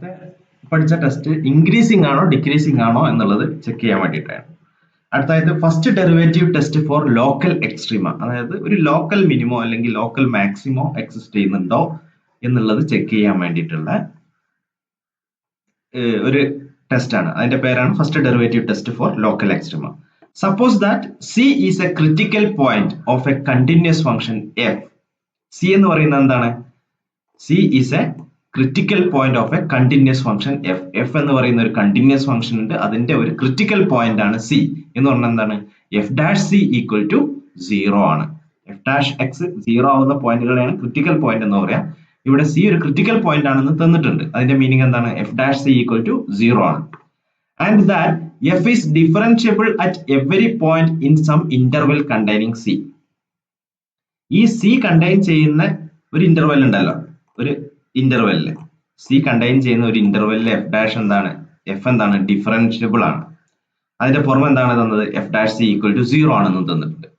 നേരത്തെ പഠിച്ച test increasing ആണോ ഡിക്രീസിംഗ് ആണോ എന്നുള്ളത് ചെക്ക് ചെയ്യാൻ വേണ്ടിയിട്ടാണ്. അടുത്തായത് first derivative test for local extrema, അതായത് ഒരു ലോക്കൽ മിനിമോ അല്ലെങ്കിൽ ലോക്കൽ മാക്സിമോ എക്സിസ്റ്റ് ചെയ്യുന്നുണ്ടോ എന്നുള്ളത് ചെക്ക് ചെയ്യാൻ വേണ്ടിയിട്ടുള്ള ഒരു ടെസ്റ്റ് ആണ്. അതിന്റെ പേരാണ് first derivative test for local extrema. Suppose that C is A critical point of A continuous function F. C എന്ന് പറയുന്നത് എന്താണ്? C is A critical point of A continuous function F. F എന്ന് പറയുന്ന ഒരു continuous function ഉണ്ട്, അതിന്റെ ഒരു critical point ആണ് സി എന്ന് പറഞ്ഞാൽ എന്താണ്? F dash C equal to 0 ആണ്. എഫ് ഡാഷ് എക്സ് 0 ആവുന്ന പോയിന്റുകളെയാണ് ക്രിട്ടിക്കൽ പോയിന്റ് എന്ന് പറയാം. ഇവിടെ സി ഒരു ക്രിട്ടിക്കൽ പോയിന്റ് ആണെന്ന് തന്നിട്ടുണ്ട്. അതിന്റെ മീനിങ് എന്താണ്? F dash C equal to 0 ആണ്. And that F is differentiable at every point in some interval containing C. ഈ സി കണ്ടെയ്ൻ ചെയ്യുന്ന ഒരു ഇന്റർവെൽ ഉണ്ടല്ലോ, ഒരു ഇന്റർവെല്ലില് സി കണ്ടെയ്ൻ ചെയ്യുന്ന ഒരു ഇന്റർവെല്ലിൽ എഫ് ഡാഷ് എന്താണ്? എഫ് എന്താണ്? ഡിഫറൻഷ്യബിൾ ആണ്. അതിന്റെ പുറമെ എന്താണ് തന്നത്? F dash C equal to 0 ആണെന്ന് തന്നിട്ടുണ്ട്.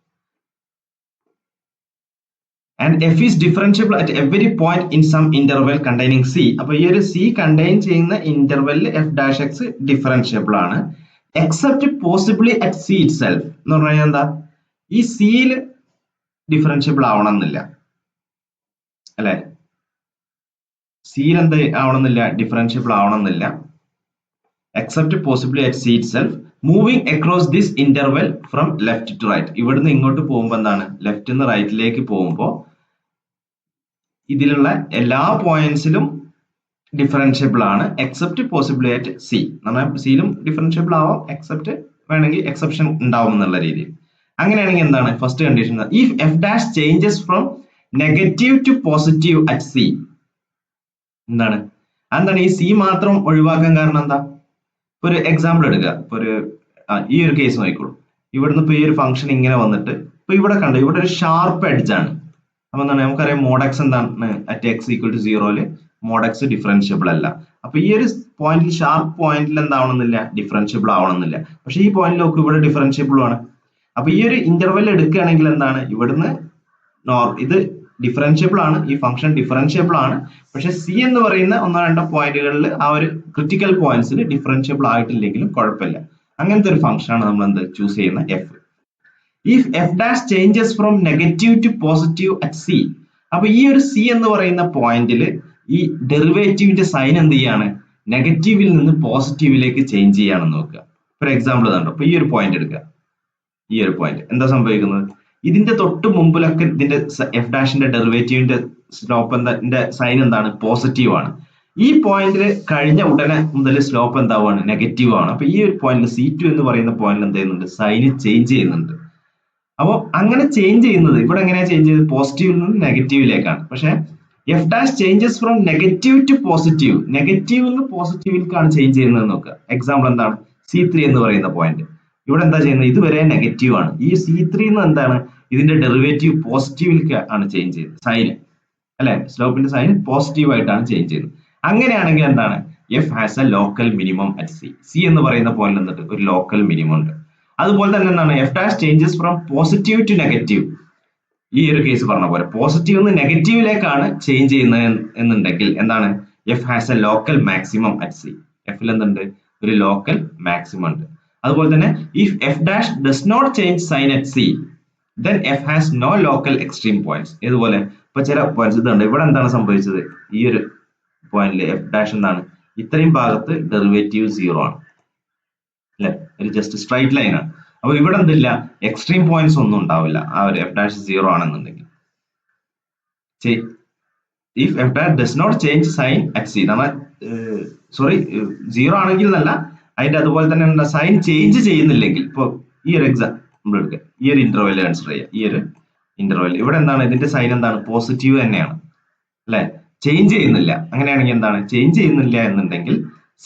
And F is differentiable at every point in some interval containing C. അപ്പൊ ഈ ഒരു സി കണ്ടെയ്ൻ ചെയ്യുന്ന ഇന്റർവെല്ലിൽ എഫ് ഡാഷ് എക്സ് ഡിഫറൻഷ്യബിൾ ആണ്, except possibly at C itself. എന്ന് പറഞ്ഞു കഴിഞ്ഞാൽ എന്താ? ഈ സിയിൽ ഡിഫറൻഷ്യബിൾ ആവണമെന്നില്ല അല്ലെ? സിയിൽ എന്ത് ആവണമെന്നില്ല? ഡിഫറൻഷ്യബിൾ ആവണമെന്നില്ല. Except possibly at C itself, moving across this interval from left to right. ഇവിടുന്ന് ഇങ്ങോട്ട് പോകുമ്പോൾ എന്താണ്? ലെഫ്റ്റ് നിന്ന് റൈറ്റിലേക്ക് പോകുമ്പോൾ ഇതിലുള്ള എല്ലാ പോയിന്റ്സിലും ഡിഫറൻഷ്യബിൾ ആണ്, എക്സെപ്റ്റ് പോസിബിളി അറ്റ് സി. നമ്മൾ സിയിലും ഡിഫറൻഷ്യബിൾ ആവാം, എക്സെപ്റ്റ് വേണമെങ്കിൽ എക്സെപ്ഷൻ ഉണ്ടാവും എന്നുള്ള രീതിയിൽ. അങ്ങനെയാണെങ്കിൽ എന്താണ് first condition? If F dash changes from negative to positive at C. എന്താണ് ഈ സി മാത്രം ഒഴിവാക്കാൻ കാരണം എന്താ? ഒരു എക്സാമ്പിൾ എടുക്കുക. ഇപ്പൊ ഈ ഒരു കേസ് നോക്കിക്കോളൂ. ഇവിടുന്ന് ഇപ്പൊ ഈ ഒരു ഫംഗ്ഷൻ ഇങ്ങനെ വന്നിട്ട് ഇപ്പൊ ഇവിടെ കണ്ടു, ഇവിടെ ഒരു ഷാർപ്പ് എഡ്ജ് ആണ്. അപ്പൊ എന്താണ്? നമുക്കറിയാം മോഡ് എക്സ് എന്താണ്? At X equal to 0 mod X differentiable അല്ല. അപ്പൊ ഈ ഒരു പോയിന്റിൽ, ഷാർപ്പ് പോയിന്റിൽ എന്താവണമെന്നില്ല? ഡിഫറൻഷ്യബിൾ ആവണമെന്നില്ല. പക്ഷെ ഈ പോയിന്റിൽ നോക്ക്, ഇവിടെ ഡിഫറൻഷ്യബിൾ ആണ്. അപ്പൊ ഈ ഒരു ഇന്റർവെൽ എടുക്കുകയാണെങ്കിൽ എന്താണ്? ഇവിടുന്ന് ഇത് ഡിഫറൻഷ്യബിൾ ആണ്, ഈ ഫംഗ്ഷൻ ഡിഫറൻഷ്യബിൾ ആണ്. പക്ഷെ സി എന്ന് പറയുന്ന ഒന്നോ രണ്ടോ പോയിന്റുകളിൽ ആ ഒരു ക്രിട്ടിക്കൽ പോയിന്റ്സിൽ ഡിഫറൻഷ്യബിൾ ആയിട്ടില്ലെങ്കിലും കുഴപ്പമില്ല. അങ്ങനത്തെ ഒരു ഫംഗ്ഷൻ ആണ് നമ്മൾ എന്ത് ചൂസ് ചെയ്യുന്ന F. If F dash changes from negative to positive at C. അപ്പൊ ഈ ഒരു സി എന്ന് പറയുന്ന പോയിന്റിൽ ഈ ഡെറിവേറ്റീവിന്റെ സൈൻ എന്ത് ചെയ്യാണ്? നെഗറ്റീവിൽ നിന്ന് പോസിറ്റീവിലേക്ക് ചേഞ്ച് ചെയ്യാണെന്ന് നോക്കുക. ഫോർ എക്സാമ്പിൾ കണ്ടോ, അപ്പൊ ഈ ഒരു പോയിന്റ് എടുക്കുക. ഈ ഒരു പോയിന്റ് എന്താ സംഭവിക്കുന്നത്? ഇതിന്റെ തൊട്ട് മുമ്പിലൊക്കെ ഇതിന്റെ എഫ് ഡാഷിന്റെ ഡെറിവേറ്റീവിന്റെ സ്ലോപ്പ് സൈൻ എന്താണ്? പോസിറ്റീവ് ആണ്. ഈ പോയിന്റിൽ കഴിഞ്ഞ ഉടനെ മുതൽ സ്ലോപ്പ് എന്താവാണ്? നെഗറ്റീവ് ആണ്. അപ്പൊ ഈ ഒരു പോയിന്റിൽ C2 എന്ന് പറയുന്ന പോയിന്റിൽ എന്ത് ചെയ്യുന്നുണ്ട്? സൈന് ചേഞ്ച് ചെയ്യുന്നുണ്ട്. അപ്പോൾ അങ്ങനെ ചേഞ്ച് ചെയ്യുന്നത് ഇവിടെ എങ്ങനെയാ ചേഞ്ച് ചെയ്തത്? പോസിറ്റീവിൽ നിന്ന് നെഗറ്റീവിലേക്കാണ്. പക്ഷെ F dash changes from negative to positive, നെഗറ്റീവിൽ നിന്ന് പോസിറ്റീവിലേക്കാണ് ചേഞ്ച് ചെയ്യുന്നത് നോക്കുക. എക്സാമ്പിൾ എന്താണ്? C3 എന്ന് പറയുന്ന പോയിന്റ്. ഇവിടെ എന്താ ചെയ്യുന്നത്? ഇതുവരെ നെഗറ്റീവ് ആണ്. ഈ C3 എന്ന് എന്താണ്? ഇതിന്റെ ഡെറിവേറ്റീവ് പോസിറ്റീവിലേക്ക് ആണ് ചേഞ്ച് ചെയ്യുന്നത്, സൈന് അല്ലെ? സ്ലോപ്പിന്റെ സൈൻ പോസിറ്റീവ് ആയിട്ടാണ് ചേഞ്ച് ചെയ്യുന്നത്. അങ്ങനെയാണെങ്കിൽ എന്താണ്? F has a local minimum at C. C എന്ന് പറയുന്ന പോയിന്റ് എന്നിട്ട് ഒരു ലോക്കൽ മിനിമം ഉണ്ട്. അതുപോലെ തന്നെ എന്താണ്? F dash changes from positive to negative. ഈ ഒരു കേസ് പറഞ്ഞ പോലെ പോസിറ്റീവ് നിന്ന് നെഗറ്റീവിലേക്കാണ് ചേഞ്ച് ചെയ്യുന്നത് എന്നുണ്ടെങ്കിൽ എന്താണ്? F has a local maximum at C. എഫിൽ എന്തുണ്ട്? ഒരു ലോക്കൽ മാക്സിമം ഉണ്ട്. അതുപോലെ തന്നെ if F dash does not change sign at C, then f has no local extreme points. ഇതുപോലെ ഇപ്പൊ ചില പോയിന്റ്സ് ഇതുണ്ട്. ഇവിടെ എന്താണ് സംഭവിച്ചത്? ഈ ഒരു പോയിന്റിൽ എഫ് ഡാഷ് എന്താണ്? ഇത്രയും ഭാഗത്ത് ഡെറിവേറ്റീവ് 0 ആണ് അല്ലെ? ഒരു ജസ്റ്റ് സ്ട്രൈറ്റ് ലൈൻ ആണ്. അപ്പൊ ഇവിടെ എന്തില്ല? എക്സ്ട്രീം പോയിന്റ്സ് ഒന്നും ഉണ്ടാവില്ല ആ ഒരു എഫ് ഡാഷ് 0 ആണെന്നുണ്ടെങ്കിൽ. If F dash does not change sign at C, നമ്മൾ സോറി 0 ആണെങ്കിൽ എന്നല്ല, അതിന്റെ അതുപോലെ തന്നെ സൈൻ ചേഞ്ച് ചെയ്യുന്നില്ലെങ്കിൽ, ഇപ്പൊ ഈ ഒരു എക്സാമ്പിൾ എടുക്കുക. ഈ ഒരു ഇന്റർവെൽ കൺസിഡർ ചെയ്യുക. ഈ ഒരു ഇന്റർവെൽ ഇവിടെ എന്താണ്? ഇതിന്റെ സൈൻ എന്താണ്? പോസിറ്റീവ് തന്നെയാണ് അല്ലെ? ചേഞ്ച് ചെയ്യുന്നില്ല. അങ്ങനെയാണെങ്കിൽ എന്താണ്? ചേഞ്ച് ചെയ്യുന്നില്ല എന്നുണ്ടെങ്കിൽ,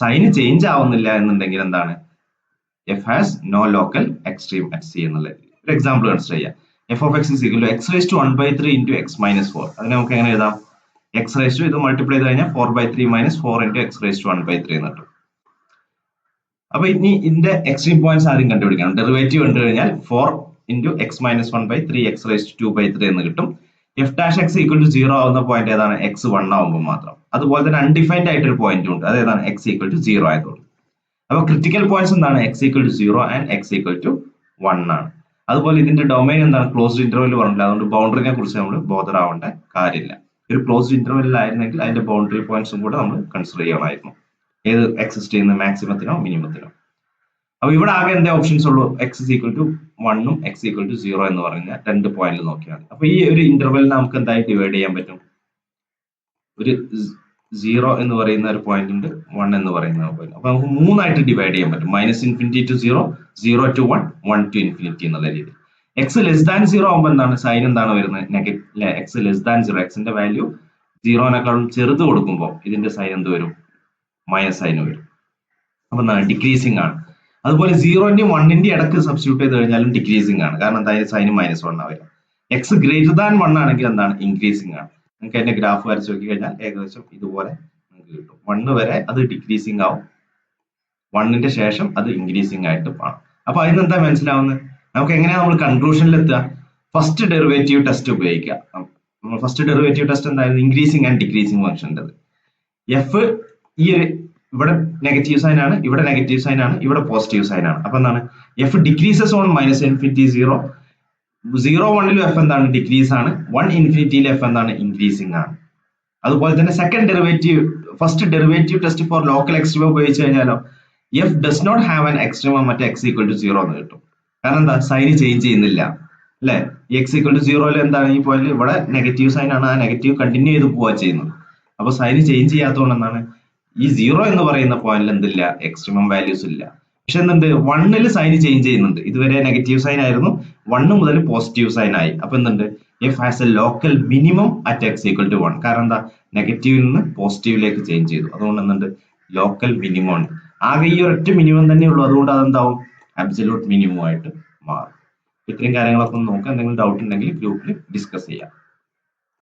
സൈന് ചേഞ്ച് ആവുന്നില്ല എന്നുണ്ടെങ്കിൽ എന്താണ്? F has no local extreme at C എന്നുള്ള ഒരു എക്സാമ്പിൾ കൺസിഡർ ചെയ്യുക. F of X is equal to X raise to 1/3 into X minus 4. അതിനെ നമുക്ക് എങ്ങനെ എഴുതാം? എക്സ് റേസ് ടു ഇത് മൾട്ടിപ്ലൈ ചെയ്ത് കഴിഞ്ഞാൽ 4/3 minus 4 into X raise to 1/3 എന്ന് കിട്ടും. അപ്പൊ ഇനി ഇതിന്റെ എക്സ്ട്രീം പോയിന്റ്സ് ആദ്യം കണ്ടുപിടിക്കണം. ഡെറിവേറ്റീവ് കണ്ടു കഴിഞ്ഞാൽ 4 into X minus 1/3 X raise to 2/3 എന്ന് കിട്ടും. F dash X equal to 0 ആവുന്ന പോയിന്റ് ഏതാണ്? എക്സ് 1 ആവുമ്പോൾ മാത്രം. അതുപോലെ തന്നെ അൺഡിഫൈൻഡ് ആയിട്ടൊരു പോയിന്റ് ഉണ്ട്, അതേതാണ്? എക്സ് ഈക്വൽ ടു 0 ആയതുകൊണ്ട്. അപ്പൊ ക്രിട്ടിക്കൽ പോയിന്റ്സ് എന്താണ്? X equal to 0 and X equal to 1 ആണ്. അതുപോലെ ഇതിന്റെ ഡൊമൈൻ എന്താണ്? ക്ലോസ്ഡ് ഇന്റർവെൽ പറഞ്ഞില്ല, അതുകൊണ്ട് ബൗണ്ടറിനെ കുറിച്ച് നമ്മൾ ബോധർ ആവേണ്ട കാര്യമില്ല. ഒരു ക്ലോസ്ഡ് ഇന്റർവെല്ലിലായിരുന്നെങ്കിൽ അതിന്റെ ബൗണ്ടറി പോയിന്റ്സും കൂടെ നമ്മൾ കൺസിഡർ ചെയ്യണമായിരുന്നു, ഏത് എക്സിസ്റ്റ് ചെയ്യുന്ന മാക്സിമത്തിനോ മിനിമത്തിനോ. അപ്പൊ ഇവിടെ ആകെ എന്താ ഓപ്ഷൻസ് ഉള്ളൂ? എക്സ് ഈക്വൽ ടു 1ഉം എക്സ് ഈക്വൽ ടു 0 എന്ന് പറഞ്ഞ രണ്ട് പോയിന്റിൽ നോക്കിയാൽ. അപ്പൊ ഈ ഒരു ഇന്റർവെല്ലിനെ നമുക്ക് എന്തായി ഡിവൈഡ് ചെയ്യാൻ പറ്റും? ഒരു 0 എന്ന് പറയുന്ന ഒരു പോയിന്റ് ഉണ്ട്, 1 എന്ന് പറയുന്ന പോയിന്റ്. അപ്പൊ നമുക്ക് മൂന്നായിട്ട് ഡിവൈഡ് ചെയ്യാൻ പറ്റും. -∞ to 0, 0 to 1, 1 to ∞ എന്നുള്ള രീതി. എക്സ് ലെസ് ദാൻ 0 ആകുമ്പോൾ എന്താണ്? സൈൻ എന്താണ് വരുന്നത്? നെഗറ്റീവ്. എക്സ് ലെസ് ദാൻ 0, എക്സിന്റെ വാല്യൂ 0നേക്കാളും ചെറുത് കൊടുക്കുമ്പോൾ ഇതിന്റെ സൈൻ എന്ത് വരും? മൈനസ് സൈൻ വരും. അപ്പൊ എന്താണ്? ഡിക്രീസിങ് ആണ്. അതുപോലെ 0ന്റെയും 1ന്റെയും ഇടക്ക് സബ്സ്റ്റിറ്റ്യൂട്ട് ചെയ്ത് കഴിഞ്ഞാലും ഡിക്രീസിങ് ആണ്, കാരണം എന്തായാലും സൈൻ -1 വരും. എക്സ് ഗ്രേറ്റർ ദാൻ 1 ആണെങ്കിൽ എന്താണ്? ഇൻക്രീസിങ് ആണ്. നിങ്ങൾക്ക് അതിന്റെ ഗ്രാഫ് വരച്ച് നോക്കി കഴിഞ്ഞാൽ ഏകദേശം ഇതുപോലെ നിങ്ങൾക്ക് കിട്ടും. 1 വരെ അത് ഡിക്രീസിങ് ആവും, 1ന്റെ ശേഷം അത് ഇൻക്രീസിങ് ആയിട്ട് കാണും. അപ്പൊ അതിന് എന്താ മനസ്സിലാവുന്നത്? നമുക്ക് എങ്ങനെയാ നമ്മൾ കൺക്ലൂഷനിൽ എത്തുക? ഫസ്റ്റ് ഡെറിവേറ്റീവ് ടെസ്റ്റ് ഉപയോഗിക്കുക. ഫസ്റ്റ് ഡെറിവേറ്റീവ് ടെസ്റ്റ് എന്തായിരുന്നു? ഇൻക്രീസിങ് ആൻഡ് ഡിക്രീസിങ് ഫംഗ്ഷൻ്റെ എഫ് ഈ ഒരു ഇവിടെ നെഗറ്റീവ് സൈൻ ആണ്, ഇവിടെ നെഗറ്റീവ് സൈൻ ആണ്, ഇവിടെ പോസിറ്റീവ് സൈൻ ആണ്. അപ്പൊ എന്താണ്? എഫ് ഡിക്രീസസ് ഓൺ -∞ 0, 0 1ലും എഫ് എന്താണ്? ഡിക്രീസ് ആണ്, 1 ∞ എഫ് എന്താണ്? ഇൻക്രീസിങ് ആണ്. അതുപോലെ തന്നെ second derivative, first derivative test for local extremum ഉപയോഗിച്ച് കഴിഞ്ഞാലോ F does not have an extremum മറ്റേ എക്സ് ഈക്വൽ ടു 0 എന്ന് കിട്ടും. കാരണം എന്താ? സൈൻ ചേഞ്ച് ചെയ്യുന്നില്ല അല്ലെ? എക്സ് ഈക്വൽ ടു 0 എന്താണ്? ഈ പോയിന്റ് ഇവിടെ നെഗറ്റീവ് സൈൻ ആണ്, ആ നെഗറ്റീവ് കണ്ടിന്യൂ ചെയ്ത് പോവാ ചെയ്യുന്നത്. അപ്പൊ സൈൻ ചേഞ്ച് ചെയ്യാത്തതുകൊണ്ട് എന്താണ്? ഈ 0 എന്ന് പറയുന്ന പോയിന്റിൽ എന്തില്ല? എക്സ്ട്രീമം വാല്യൂസ് ഇല്ല. പക്ഷെ എന്തുണ്ട്? 1ൽ സൈൻ ചേഞ്ച് ചെയ്യുന്നുണ്ട്. ഇതുവരെ നെഗറ്റീവ് സൈൻ ആയിരുന്നു, 1 മുതൽ പോസിറ്റീവ് സൈൻ ആയി. അപ്പൊ എന്തുണ്ട്? F has a local minimum at X equal to 1. കാരണം എന്താ? നെഗറ്റീവിൽ നിന്ന് പോസിറ്റീവിലേക്ക് ചേഞ്ച് ചെയ്തു. അതുകൊണ്ട് എന്തുണ്ട്? ലോക്കൽ മിനിമം ഉണ്ട്. ആകെ ഈ ഒരൊറ്റ മിനിമം തന്നെ ഉള്ളൂ, അതുകൊണ്ട് അതെന്താവും? അബ്സല്യൂട്ട് മിനിമം ആയിട്ട് മാറും. ഇത്രയും കാര്യങ്ങളൊക്കെ ഒന്ന് നോക്കാം. എന്തെങ്കിലും ഡൗട്ട് ഉണ്ടെങ്കിൽ ഗ്രൂപ്പിൽ ഡിസ്കസ് ചെയ്യാം.